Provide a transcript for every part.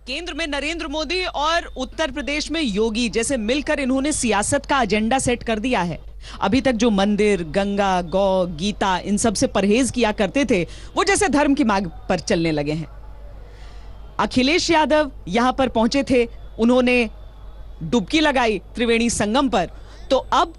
केंद्र में नरेंद्र मोदी और उत्तर प्रदेश में योगी जैसे मिलकर इन्होंने सियासत का एजेंडा सेट कर दिया है। अभी तक जो मंदिर, गंगा, गौ, गीता इन सब से परहेज किया करते थे वो जैसे धर्म की मार्ग पर चलने लगे हैं। अखिलेश यादव यहां पर पहुंचे थे, उन्होंने डुबकी लगाई त्रिवेणी संगम पर। तो अब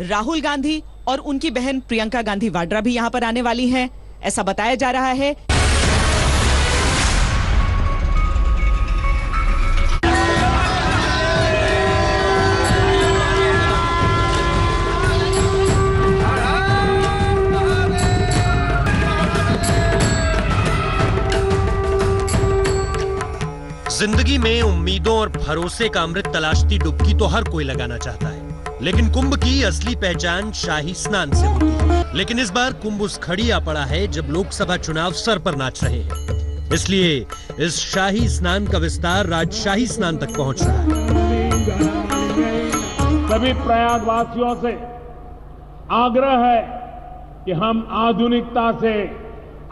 राहुल गांधी और उनकी बहन प्रियंका गांधी वाड्रा भी यहां पर आने वाली हैं, ऐसा बताया जा रहा है। जिंदगी में उम्मीदों और भरोसे का अमृत तलाशती डुबकी तो हर कोई लगाना चाहता है, लेकिन कुंभ की असली पहचान शाही स्नान से होती है। लेकिन इस बार कुंभ उस घड़ी आ पड़ा है जब लोकसभा चुनाव सर पर नाच रहे हैं। इसलिए इस शाही स्नान का विस्तार राजशाही स्नान तक पहुंच रहा है। सभी प्रयागवासियों से आग्रह है कि हम आधुनिकता से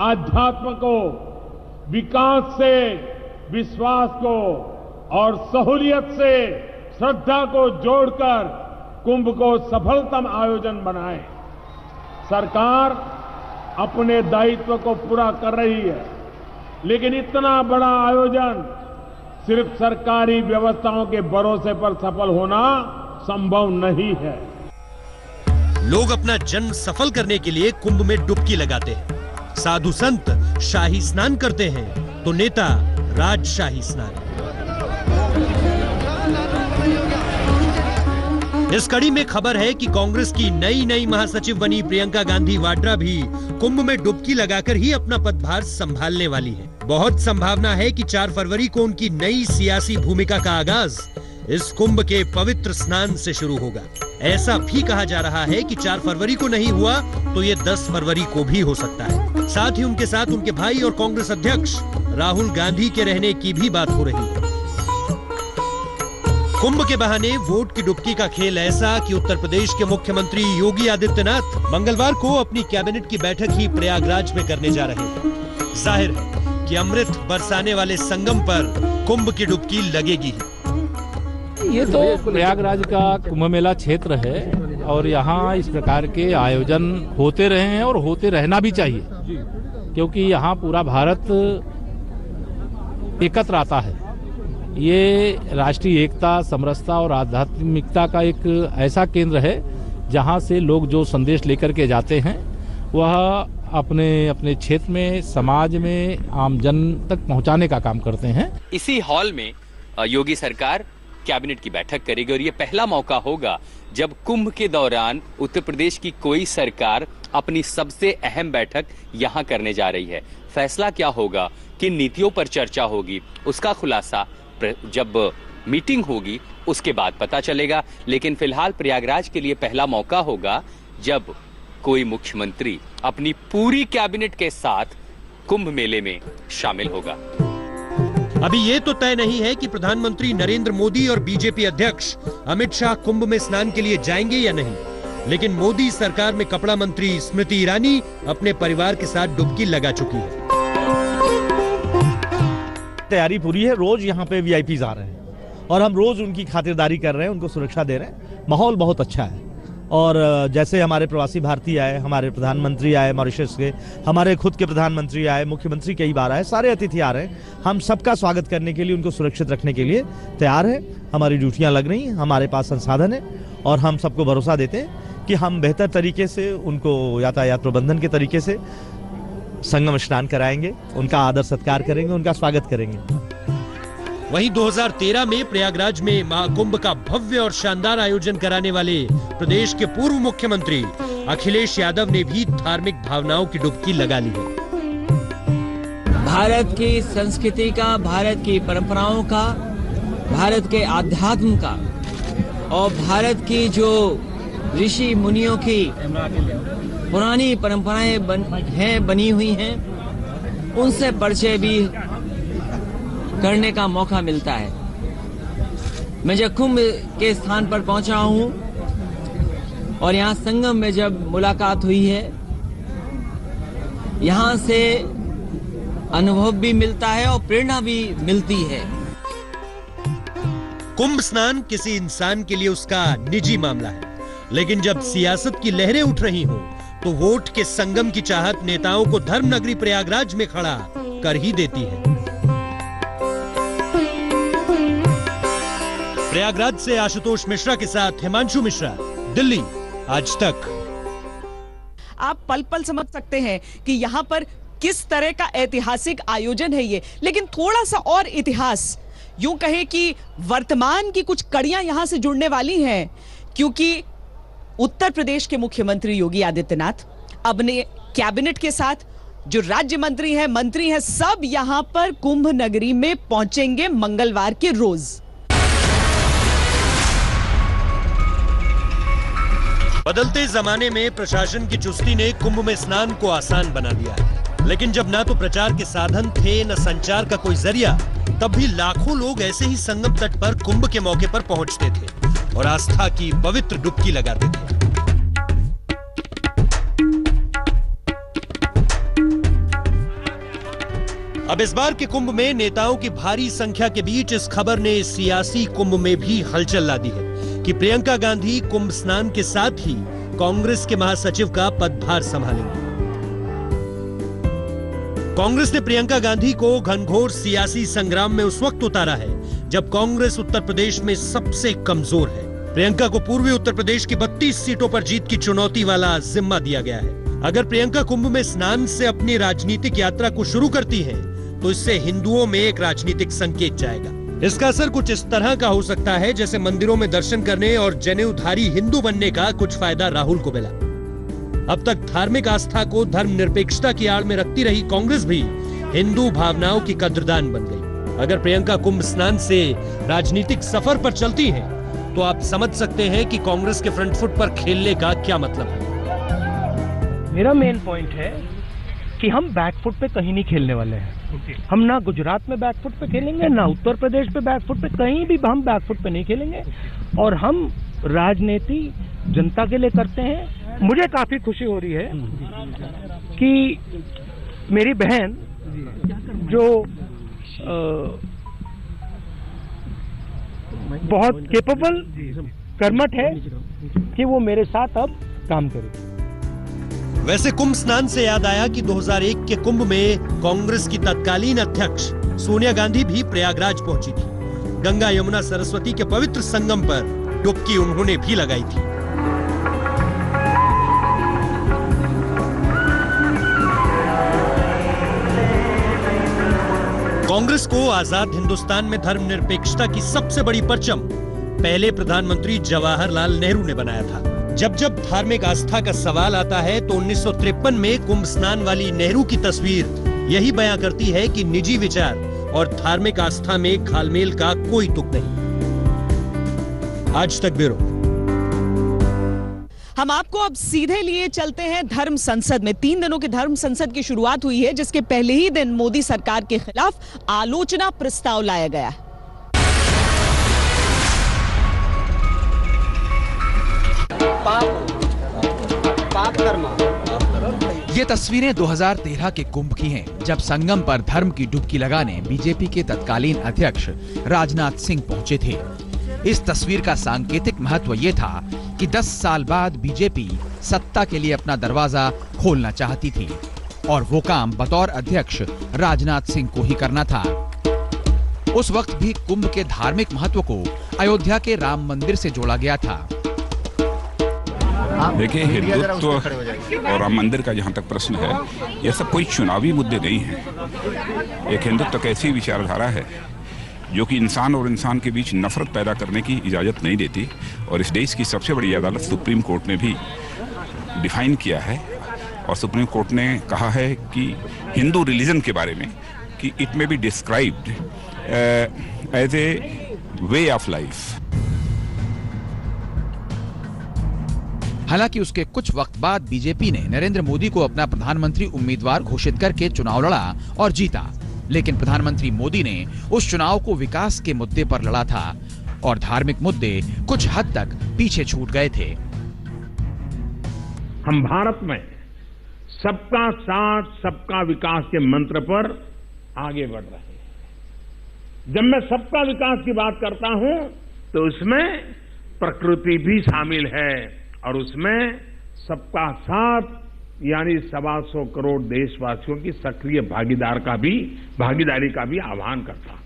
आध्यात्म को, विकास से विश्वास को और सहूलियत से श्रद्धा को जोड़कर कुंभ को सफलतम आयोजन बनाएं। सरकार अपने दायित्व को पूरा कर रही है, लेकिन इतना बड़ा आयोजन सिर्फ सरकारी व्यवस्थाओं के भरोसे पर सफल होना संभव नहीं है। लोग अपना जन्म सफल करने के लिए कुंभ में डुबकी लगाते हैं। साधु संत शाही स्नान करते हैं तो नेता राजशाही स्नान। इस कड़ी में खबर है कि कांग्रेस की नई महासचिव बनी प्रियंका गांधी वाड्रा भी कुंभ में डुबकी लगाकर ही अपना पदभार संभालने वाली है। बहुत संभावना है कि 4 फरवरी को उनकी नई सियासी भूमिका का आगाज इस कुंभ के पवित्र स्नान से शुरू होगा। ऐसा भी कहा जा रहा है कि 4 फरवरी को नहीं हुआ तो ये 10 फरवरी को भी हो सकता है। साथ ही उनके साथ उनके भाई और कांग्रेस अध्यक्ष राहुल गांधी के रहने की भी बात हो रही है। कुंभ के बहाने वोट की डुबकी का खेल ऐसा कि उत्तर प्रदेश के मुख्यमंत्री योगी आदित्यनाथ मंगलवार को अपनी कैबिनेट की बैठक ही प्रयागराज में करने जा रहे हैं। जाहिर है कि अमृत बरसाने वाले संगम पर कुंभ की डुबकी लगेगी ही। ये तो प्रयागराज का कुंभ मेला क्षेत्र है और यहाँ इस प्रकार के आयोजन होते रहे हैं और होते रहना भी चाहिए, क्योंकि यहाँ पूरा भारत एकत्र आता है। ये राष्ट्रीय एकता, समरसता और आध्यात्मिकता का एक ऐसा केंद्र है जहाँ से लोग जो संदेश लेकर के जाते हैं वह अपने अपने क्षेत्र में, समाज में, आम जन तक पहुँचाने का काम करते हैं। इसी हॉल में योगी सरकार कैबिनेट की बैठक करेगी और ये पहला मौका होगा जब कुंभ के दौरान उत्तर प्रदेश की कोई सरकार अपनी सबसे अहम बैठक यहाँ करने जा रही है। फैसला क्या होगा, किन नीतियों पर चर्चा होगी, उसका खुलासा जब मीटिंग होगी उसके बाद पता चलेगा। लेकिन फिलहाल प्रयागराज के लिए पहला मौका होगा जब कोई मुख्यमंत्री अपनी पूरी कैबिनेट के साथ कुंभ मेले में शामिल होगा। अभी ये तो तय नहीं है कि प्रधानमंत्री नरेंद्र मोदी और बीजेपी अध्यक्ष अमित शाह कुंभ में स्नान के लिए जाएंगे या नहीं, लेकिन मोदी सरकार में कपड़ा मंत्री स्मृति ईरानी अपने परिवार के साथ डुबकी लगा चुकी है। तैयारी पूरी है। रोज यहाँ पे वीआईपीज आ रहे हैं और हम रोज उनकी खातिरदारी कर रहे हैं, उनको सुरक्षा दे रहे हैं। माहौल बहुत अच्छा है और जैसे हमारे प्रवासी भारतीय आए, हमारे प्रधानमंत्री आए मॉरिशस के, हमारे खुद के प्रधानमंत्री आए, मुख्यमंत्री कई बार आए, सारे अतिथि आ रहे हैं। हम सबका स्वागत करने के लिए, उनको सुरक्षित रखने के लिए तैयार है। हमारी ड्यूटियां लग रही हैं, हमारे पास संसाधन है और हम सबको भरोसा देते हैं कि हम बेहतर तरीके से उनको यातायात प्रबंधन के तरीके से संगम स्नान कराएंगे, उनका आदर सत्कार करेंगे, उनका स्वागत करेंगे। वहीं 2013 में प्रयागराज में महाकुंभ का भव्य और शानदार आयोजन कराने वाले प्रदेश के पूर्व मुख्यमंत्री अखिलेश यादव ने भी धार्मिक भावनाओं की डुबकी लगा ली है। भारत की संस्कृति का, भारत की परंपराओं का, भारत के आध्यात्म का और भारत की जो ऋषि मुनियों की पुरानी परंपराएं बनी हुई हैं, उनसे परिचय भी करने का मौका मिलता है। मैं जब कुंभ के स्थान पर पहुंचा हूं और यहाँ संगम में जब मुलाकात हुई है, यहाँ से अनुभव भी मिलता है और प्रेरणा भी मिलती है। कुंभ स्नान किसी इंसान के लिए उसका निजी मामला है, लेकिन जब सियासत की लहरें उठ रही हों, तो वोट के संगम की चाहत नेताओं को धर्म नगरी प्रयागराज में खड़ा कर ही देती है। प्रयागराज से आशुतोष मिश्रा के साथ हिमांशु मिश्रा, दिल्ली, आज तक। आप पल पल समझ सकते हैं कि यहां पर किस तरह का ऐतिहासिक आयोजन है ये, लेकिन थोड़ा सा और इतिहास, यूं कहें कि वर्तमान की कुछ कड़ियां यहां से जुड़ने वाली हैं, क्योंकि उत्तर प्रदेश के मुख्यमंत्री योगी आदित्यनाथ अपने कैबिनेट के साथ जो राज्य मंत्री हैं, मंत्री हैं, सब यहां पर कुंभ नगरी में पहुंचेंगे मंगलवार के रोज। बदलते जमाने में प्रशासन की चुस्ती ने कुंभ में स्नान को आसान बना दिया है, लेकिन जब ना तो प्रचार के साधन थे, न संचार का कोई जरिया, तब भी लाखों लोग ऐसे ही संगम तट पर कुंभ के मौके पर पहुंचते थे और आस्था की पवित्र डुबकी लगाते थे। अब इस बार के कुंभ में नेताओं की भारी संख्या के बीच इस खबर ने सियासी कुंभ में भी हलचल ला दी है कि प्रियंका गांधी कुंभ स्नान के साथ ही कांग्रेस के महासचिव का पदभार संभालेंगे। कांग्रेस ने प्रियंका गांधी को घनघोर सियासी संग्राम में उस वक्त उतारा है जब कांग्रेस उत्तर प्रदेश में सबसे कमजोर है। प्रियंका को पूर्वी उत्तर प्रदेश की 32 सीटों पर जीत की चुनौती वाला जिम्मा दिया गया है। अगर प्रियंका कुंभ में स्नान से अपनी राजनीतिक यात्रा को शुरू करती है, तो इससे हिंदुओं में एक राजनीतिक संकेत जाएगा। इसका असर कुछ इस तरह का हो सकता है जैसे मंदिरों में दर्शन करने और जनेऊधारी हिंदू बनने का कुछ फायदा राहुल को मिला। अब तक धार्मिक आस्था को धर्मनिरपेक्षता की आड़ में रखती रही कांग्रेस भी हिंदू भावनाओं की कद्रदान बन गई। अगर प्रियंका कुंभ स्नान से राजनीतिक सफर पर चलती हैं, तो आप समझ सकते हैं कि कांग्रेस के फ्रंट फुट पर खेलने का क्या मतलब है। मेरा मेन पॉइंट है कि हम बैकफुट पे कहीं नहीं खेलने वाले हैं। हम ना गुजरात में बैकफुट पे खेलेंगे, ना उत्तर प्रदेश पे बैकफुट पे, कहीं भी हम बैकफुट पे नहीं खेलेंगे। और हम राजनीति जनता के लिए करते हैं। मुझे काफी खुशी हो रही है कि मेरी बहन जो बहुत कैपेबल कर्मठ है कि वो मेरे साथ अब काम करे। वैसे कुंभ स्नान से याद आया कि 2001 के कुंभ में कांग्रेस की तत्कालीन अध्यक्ष सोनिया गांधी भी प्रयागराज पहुंची थी। गंगा यमुना सरस्वती के पवित्र संगम पर डुबकी उन्होंने भी लगाई थी। कांग्रेस को आजाद हिंदुस्तान में धर्मनिरपेक्षता की सबसे बड़ी परचम पहले प्रधानमंत्री जवाहरलाल नेहरू ने बनाया था। जब जब धार्मिक आस्था का सवाल आता है, तो 1953 में कुंभ स्नान वाली नेहरू की तस्वीर यही बयां करती है कि निजी विचार और धार्मिक आस्था में घालमेल का कोई तुक नहीं। आज तक ब्यूरो। हम आपको अब सीधे लिए चलते हैं धर्म संसद में। 3 दिनों के धर्म संसद की शुरुआत हुई है, जिसके पहले ही दिन मोदी सरकार के खिलाफ आलोचना प्रस्ताव लाया गया। ये तस्वीरें 2013 के कुंभ की हैं, जब संगम पर धर्म की डुबकी लगाने बीजेपी के तत्कालीन अध्यक्ष राजनाथ सिंह पहुंचे थे। इस तस्वीर का सांकेतिक महत्व ये था कि 10 साल बाद बीजेपी सत्ता के लिए अपना दरवाजा खोलना चाहती थी और वो काम बतौर अध्यक्ष राजनाथ सिंह को ही करना था। उस वक्त भी कुंभ के धार्मिक महत्व को अयोध्या के राम मंदिर से जोड़ा गया था। देखिए, हिंदुत्व और राम मंदिर का जहाँ तक प्रश्न है, ये सब कोई चुनावी मुद्दे नहीं है। एक हिंदुत्व एक ऐसी विचारधारा है जो कि इंसान और इंसान के बीच नफरत पैदा करने की इजाज़त नहीं देती, और इस देश की सबसे बड़ी अदालत सुप्रीम कोर्ट ने भी डिफाइन किया है। और सुप्रीम कोर्ट ने कहा है कि हिंदू रिलीजन के बारे में कि it may be described as a way of life. हालांकि उसके कुछ वक्त बाद बीजेपी ने नरेंद्र मोदी को अपना प्रधानमंत्री उम्मीदवार घोषित करके चुनाव लड़ा और जीता, लेकिन प्रधानमंत्री मोदी ने उस चुनाव को विकास के मुद्दे पर लड़ा था और धार्मिक मुद्दे कुछ हद तक पीछे छूट गए थे। हम भारत में सबका साथ सबका विकास के मंत्र पर आगे बढ़ रहे हैं। जब मैं सबका विकास की बात करता हूं तो उसमें प्रकृति भी शामिल है और उसमें सबका साथ यानी 125 करोड़ देशवासियों की सक्रिय भागीदारी का भी आह्वान करता हूं।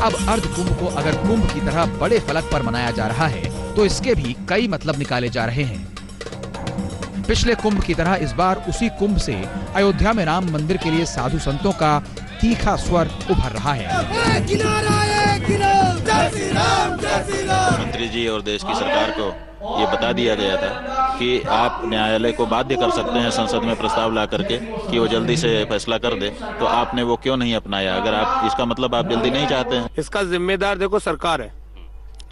अब अर्ध कुंभ को अगर कुंभ की तरह बड़े फलक पर मनाया जा रहा है तो इसके भी कई मतलब निकाले जा रहे हैं। पिछले कुंभ की तरह इस बार उसी कुंभ से अयोध्या में राम मंदिर के लिए साधु संतों का तीखा स्वर उभर रहा है। मंत्री जी और देश की सरकार को ये बता दिया गया था कि आप न्यायालय को बाध्य कर सकते हैं संसद में प्रस्ताव ला करके कि वो जल्दी से फैसला कर दे, तो आपने वो क्यों नहीं अपनाया? अगर आप इसका मतलब आप जल्दी नहीं चाहते हैं। इसका जिम्मेदार देखो सरकार है,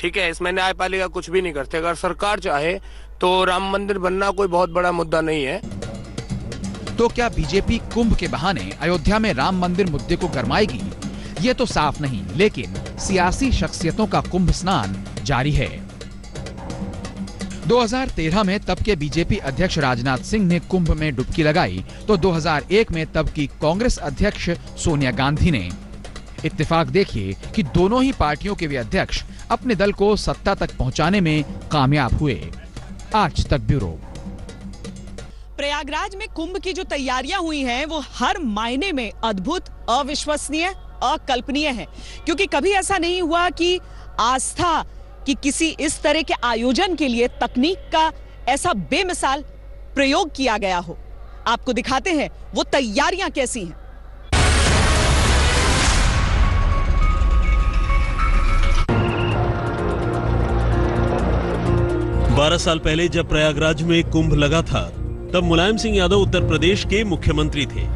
ठीक है, इसमें न्यायपालिका कुछ भी नहीं करते। अगर सरकार चाहे तो राम मंदिर बनना कोई बहुत बड़ा मुद्दा नहीं है। तो क्या बीजेपी कुंभ के बहाने अयोध्या में राम मंदिर मुद्दे को गरमाएगी? ये तो साफ नहीं, लेकिन सियासी शख्सियतों का कुंभ स्नान जारी है। 2013 में तब के बीजेपी अध्यक्ष राजनाथ सिंह ने कुंभ में डुबकी लगाई तो 2001 में तब की कांग्रेस अध्यक्ष सोनिया गांधी ने। इत्तेफाक देखिए कि दोनों ही पार्टियों के वे अध्यक्ष अपने दल को सत्ता तक पहुंचाने में कामयाब हुए। आज तक ब्यूरो। प्रयागराज में कुंभ की जो तैयारियां हुई हैं वो हर मायने में अद्भुत, अविश्वसनीय, अकल्पनीय है, क्योंकि कभी ऐसा नहीं हुआ कि आस्था कि किसी इस तरह के आयोजन के लिए तकनीक का ऐसा बेमिसाल प्रयोग किया गया हो। आपको दिखाते हैं वो तैयारियां कैसी हैं। 12 साल पहले जब प्रयागराज में कुंभ लगा था तब मुलायम सिंह यादव उत्तर प्रदेश के मुख्यमंत्री थे।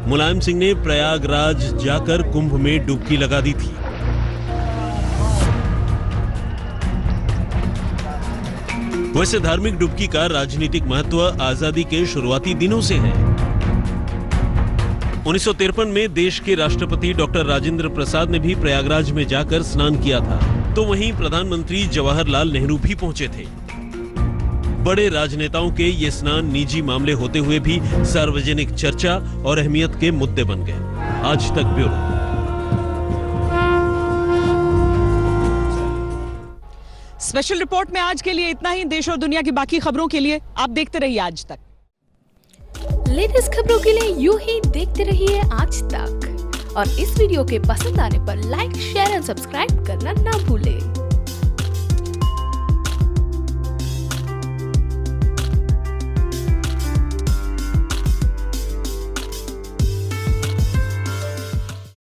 मुलायम सिंह ने प्रयागराज जाकर कुंभ में डुबकी लगा दी थी। वैसे धार्मिक डुबकी का राजनीतिक महत्व आजादी के शुरुआती दिनों से है। 1953 में देश के राष्ट्रपति डॉक्टर राजेंद्र प्रसाद ने भी प्रयागराज में जाकर स्नान किया था, तो वहीं प्रधानमंत्री जवाहरलाल नेहरू भी पहुंचे थे। बड़े राजनेताओं के ये स्नान निजी मामले होते हुए भी सार्वजनिक चर्चा और अहमियत के मुद्दे बन गए। आज तक ब्यूरो। स्पेशल रिपोर्ट में आज के लिए इतना ही। देश और दुनिया की बाकी खबरों के लिए आप देखते रहिए आज तक। लेटेस्ट खबरों के लिए यूं ही देखते रहिए आज तक और इस वीडियो के पसंद आने पर लाइक, शेयर और सब्सक्राइब करना ना भूलें।